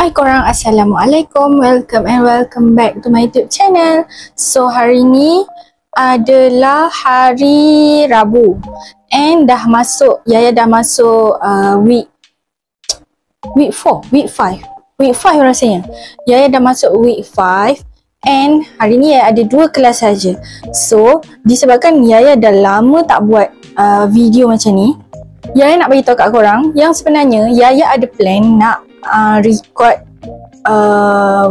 Hai korang, Assalamualaikum, welcome back to my YouTube channel. So hari ni adalah hari Rabu and Yaya dah masuk week 5 rasanya. Yaya dah masuk week 5 and hari ni Yaya ada 2 kelas saja. So disebabkan Yaya dah lama tak buat video macam ni, Yaya nak beritahu kat korang yang sebenarnya Yaya ada plan nak record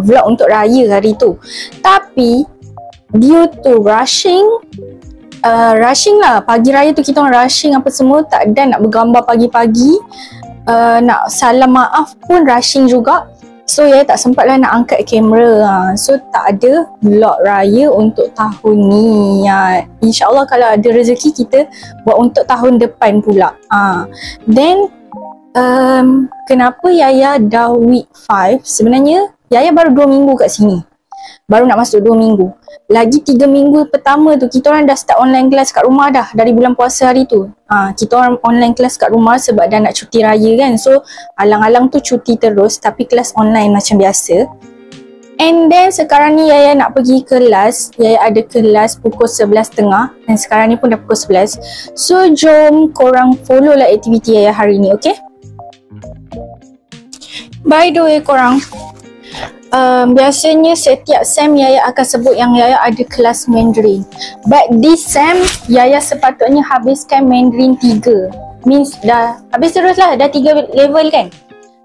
vlog untuk raya hari tu, tapi due to rushing lah, pagi raya tu kita orang rushing apa semua, tak ada nak bergambar pagi-pagi, nak salam maaf pun rushing juga. So Yaya tak sempat lah nak angkat kamera, so tak ada vlog raya untuk tahun ni. InsyaAllah kalau ada rezeki kita buat untuk tahun depan pula. Then kenapa Yaya dah week 5? Sebenarnya Yaya baru 2 minggu kat sini, baru nak masuk 2 minggu. Lagi 3 minggu pertama tu kita orang dah start online class kat rumah dah. Dari bulan puasa hari tu kita orang online class kat rumah sebab dah nak cuti raya kan. So alang-alang tu cuti terus, tapi kelas online macam biasa. And then sekarang ni Yaya nak pergi kelas. Yaya ada kelas pukul 11.30 dan sekarang ni pun dah pukul 11. So jom korang follow lah aktiviti Yaya hari ni, okay? By the way korang, biasanya setiap sem Yaya akan sebut yang Yaya ada kelas Mandarin. But this sem Yaya sepatutnya habiskan Mandarin 3. Means dah habis terus lah, dah 3 level kan.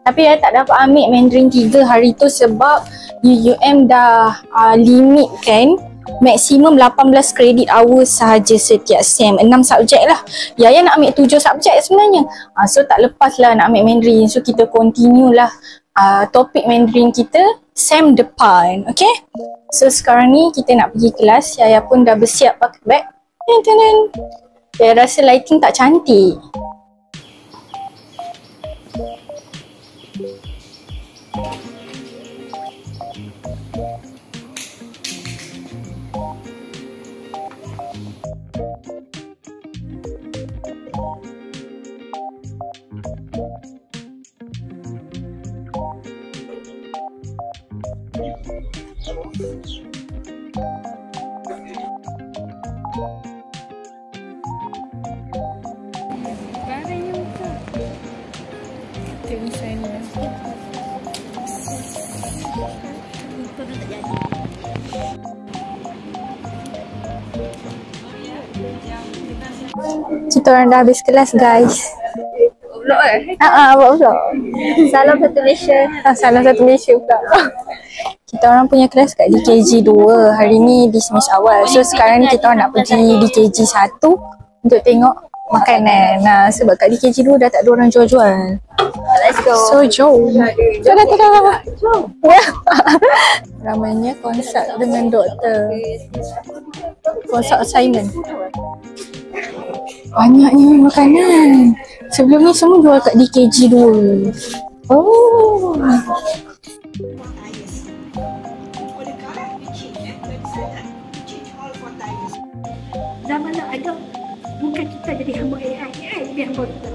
Tapi Yaya tak dapat ambil Mandarin 3 hari tu sebab UUM dah limit kan, maksimum 18 credit hours sahaja setiap sem, 6 subjek lah. Yaya nak ambil 7 subjek sebenarnya, so tak lepas lah nak ambil Mandarin. So kita continue lah topik Mandarin kita sem depan, okay? So sekarang ni kita nak pergi kelas. Yaya pun dah bersiap pakai beg. Yaya rasa lighting tak cantik. Kita orang dah habis kelas guys. Vlog buat vlog. Salam satu Malaysia. Salam satu Malaysia pula. Kita orang punya kelas kat DKG 2. Hari ni dismiss awal. So sekarang ni kita orang nak pergi DKG 1 untuk tengok makanan. Sebab kat DKG 2 dah tak ada orang jual-jual. Let's go. So jom. Tada. Ramainya konsult dengan doktor. Konsult assignment. Banyaknya makanan. Sebelum ni semua jual kat DKG 2. Oh. Zaman nak ada, bukan kita jadi hamba AI jadi hamba kita.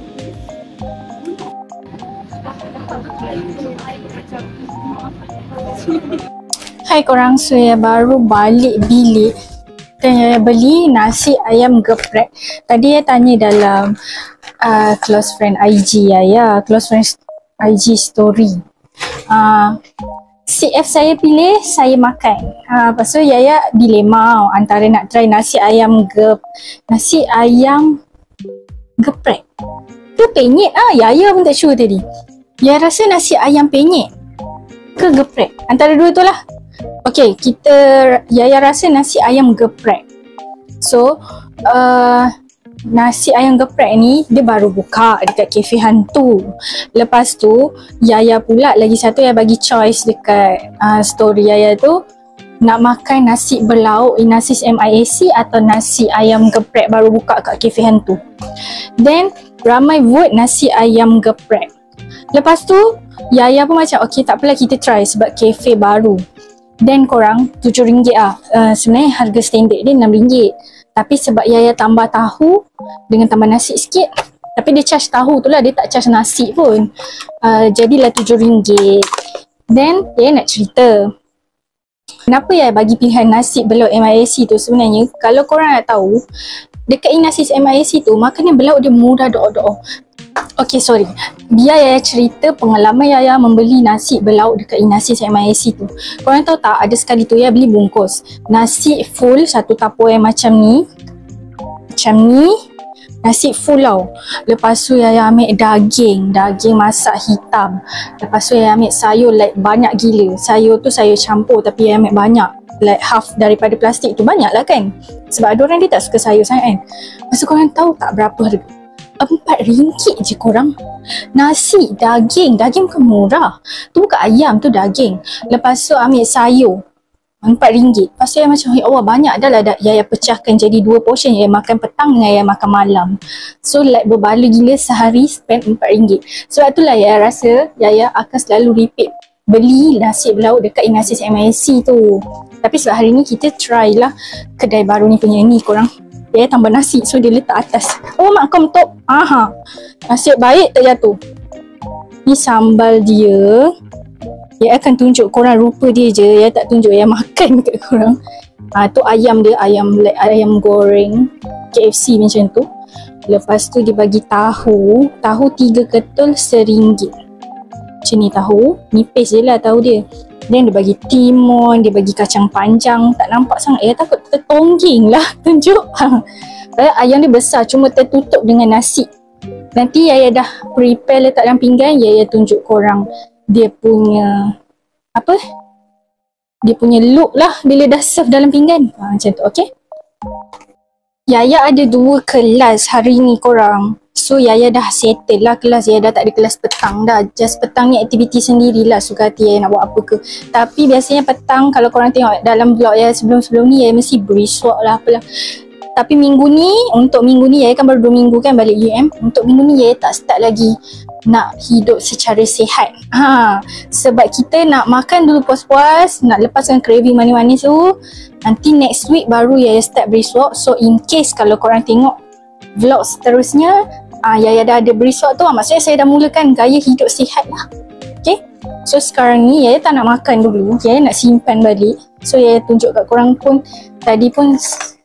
Hai korang, so Yaya baru balik bilik dan Yaya beli nasi ayam geprek. Tadi Yaya tanya dalam close friend IG Yaya, close friend IG story. CF saya pilih, saya makan. Lepas tu Yaya dilema antara nak try nasi ayam geprek ke penyet. Yaya pun tak sure tadi. Yaya rasa nasi ayam penyet ke geprek, antara dua tu lah. Okay, Yaya rasa nasi ayam geprek. So nasi ayam geprek ni dia baru buka dekat kafe hantu. Lepas tu Yaya pula lagi satu Yaya bagi choice dekat story Yaya tu, nak makan nasi berlauk Inasis MIAC atau nasi ayam geprek baru buka kat kafe hantu. Then ramai vote nasi ayam geprek. Lepas tu Yaya pun macam okay tak apalah kita try sebab kafe baru. Dan korang RM7 sebenarnya harga standard dia RM6. Tapi sebab Yaya tambah tahu dengan tambah nasi sikit, tapi dia charge tahu tu lah, dia tak charge nasi pun, jadilah RM7. Then Yaya nak cerita kenapa Yaya bagi pilihan nasi belauk MISC tu. Sebenarnya kalau korang nak tahu, dekat Inasis MISC tu makanan belauk dia murah doa-doa. Okay, sorry. Biar Yaya cerita pengalaman Yaya membeli nasi belauk dekat Inasis MISC tu. Korang tahu tak, ada sekali tu Yaya beli bungkus nasi full satu tupperware macam ni. Nasi full tau. Lepas tu Yaya ambil daging masak hitam. Lepas tu Yaya ambil sayur like banyak gila. Sayur tu sayur campur tapi Yaya ambil banyak. Like half daripada plastik tu, banyak lah kan. Sebab ada orang dia tak suka sayur sangat kan. Lepas tu korang tahu tak berapa harga? RM4 je korang. Nasi, daging bukan murah. Tu bukan ayam, tu daging. Lepas tu ambil sayur RM4. Lepas tu Yaya macam, ya Allah banyak dah lah. Yaya pecahkan jadi 2 portion. Yaya makan petang dengan Yaya makan malam. So like berbala gila, sehari spend RM4. Sebab itulah Yaya rasa Yaya akan selalu repeat beli nasi belauk dekat Inasis MISC tu. Tapi sebab hari ni kita try lah kedai baru ni punya ni korang. Yaya tambah nasi, so dia letak atas. Oh mak kau top. Aha. Nasib baik tak jatuh. Ni sambal dia. Yaya akan tunjuk korang rupa dia je. Yaya tak tunjuk Yaya makan dekat korang. Tu ayam dia, ayam goreng KFC macam tu. Lepas tu dia bagi tahu 3 ketul RM1. Macam ni tahu. Nipis je lah tahu dia. Then dia bagi timun, dia bagi kacang panjang. Tak nampak sangat. Yaya takut tertongging lah tunjuk. Ayam dia besar, cuma tertutup dengan nasi. Nanti Yaya dah prepare letak dalam pinggan. Yaya tunjuk korang dia punya dia punya look lah bila dah serve dalam pinggan. Macam tu, okay. Yaya ada 2 kelas hari ni korang. So Yaya dah settle lah kelas. Yaya dah tak ada kelas petang dah. Just petang ni aktiviti sendirilah. Suka hati Yaya nak buat apa ke. Tapi biasanya petang kalau korang tengok dalam vlog Yaya sebelum-sebelum ni, Yaya mesti beriswak lah apalah. Tapi untuk minggu ni Yaya kan baru 2 minggu kan balik UM. Untuk minggu ni Yaya tak start lagi nak hidup secara sihat. Sebab kita nak makan dulu puas-puas, nak lepaskan craving manis-manis tu. Nanti next week baru Yaya start brisk walk. So in case kalau korang tengok vlog seterusnya, Yaya dah ada brisk walk tu, maksudnya saya dah mulakan gaya hidup sihat lah. Okay. So sekarang ni Yaya tak nak makan dulu, Yaya nak simpan balik. So Yaya tunjuk kat korang pun, tadi pun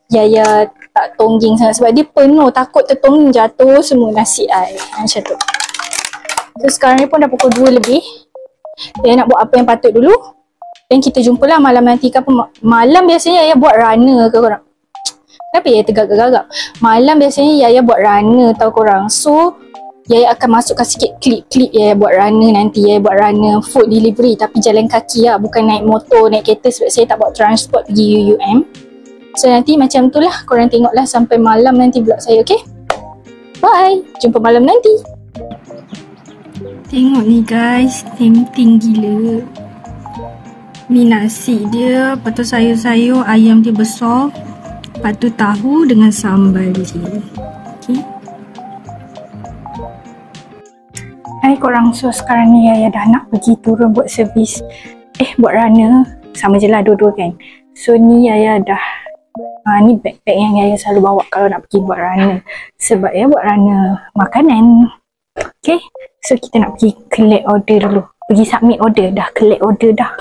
Yaya tak tongging sangat sebab dia penuh, takut tertongging jatuh semua nasi air. Macam tu. So sekarang ni pun dah pukul 2 lebih. Yaya nak buat apa yang patut dulu. Dan kita jumpalah malam nanti ke apa. Malam biasanya Yaya buat runner ke korang. Kenapa Yaya tergagap-gagap? Malam biasanya Yaya buat runner tau korang. So Yaya akan masukkan sikit klip-klip Yaya buat runner nanti. Yaya buat runner food delivery tapi jalan kaki lah. Bukan naik motor, naik kereta sebab saya tak bawa transport pergi UUM. So nanti macam tu lah. Korang tengoklah sampai malam nanti vlog saya, okay? Bye! Jumpa malam nanti! Tengok ni guys, tempting gila. Ni nasi dia, lepas tu sayur-sayur, ayam dia besar. Lepas tu tahu dengan sambal dia. Okay. Hai korang, so sekarang ni Yaya dah nak pergi turun buat servis. Buat runner. Sama je lah dua-dua kan. So ni Yaya dah ni backpack yang Yaya selalu bawa kalau nak pergi buat runner. Sebab Yaya buat runner makanan. Okay, so kita nak pergi collect order dulu. Pergi submit order, dah collect order dah.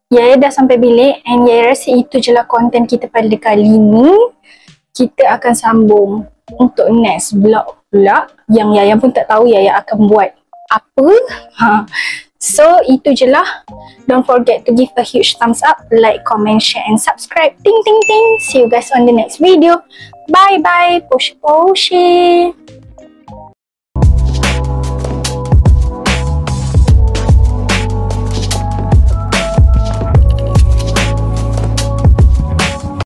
Yaya dah sampai bilik and Yaya rasa itu je lah konten kita pada kali ni. Kita akan sambung untuk next vlog pula yang Yaya pun tak tahu Yaya akan buat apa. So itu je lah. Don't forget to give a huge thumbs up, like, comment, share and subscribe. Ting ting ting. See you guys on the next video. Bye bye. Poshi poshi.